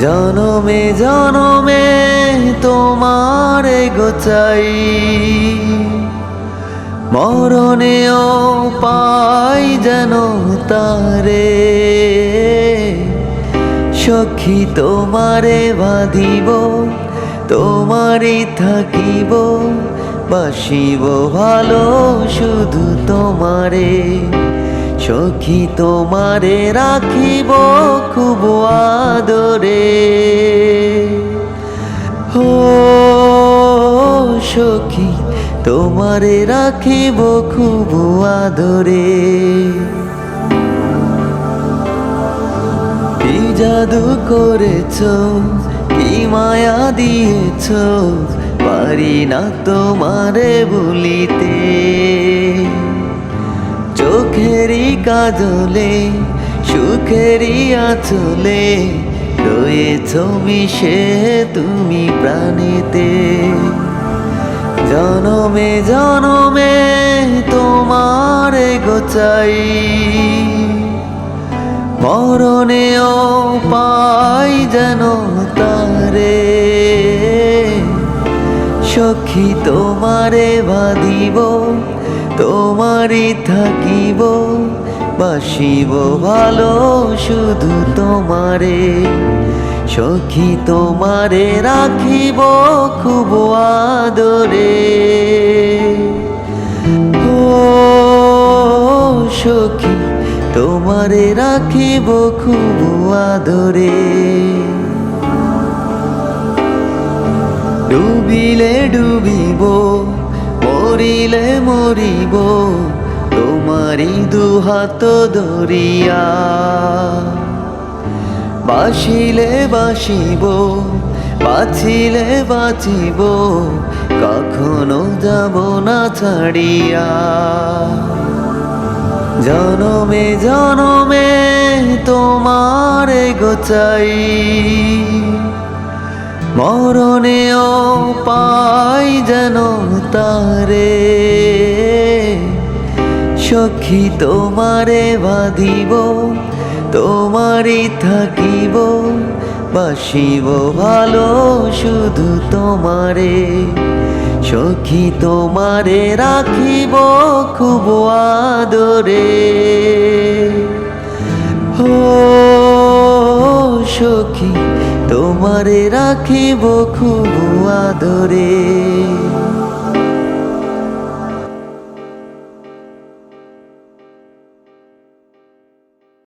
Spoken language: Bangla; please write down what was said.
জনমে জনমে তোমারে গোচাই, মরণেও পাই যেন তারে। সখী তোমারে বাঁধিব, তোমারই থাকিব, বাসিব ভালো শুধু তোমারে। সখী তোমারে রাখিব খুব আদরে। ও সখী তোমারে রাখিব খুব আদরে। কি জাদু করেছ, কি মায়া দিয়েছ, পারি না তোমারে ভুলিতে। চোখেরই কাজলে, সুখেরই আঁচলে, রয়েছ মিশে তুমি প্রাণীতে। জনমে জনমে তোমারে গোচাই, মরণেও পাই যেন তারে। সখী তোমারে বাঁধিব, তোমারই থাকিব, বাসিব ভালো শুধু তোমারে। সখী তোমারে রাখিব খুব আদরে। ও সখী তোমারে রাখিব খুব আদরে। ডুবিলে ডুবিব, মরিলে মরিব, তোমারি দুহাত ধরিয়া। বাসিলে বাসিব, বাঁচিলে বাঁচিব, কখনো যাব না ছাড়িয়া। জনমে জনমে তোমারে গোচাই, মরণেও পাই যেন তারে। সখী তোমারে বাঁধিব, তোমারই থাকিব, বাসিব ভালো শুধু তোমারে। সখী তোমারে রাখিব খুব আদরে। ও সখী তোমারে রাখিব খুব আদরে।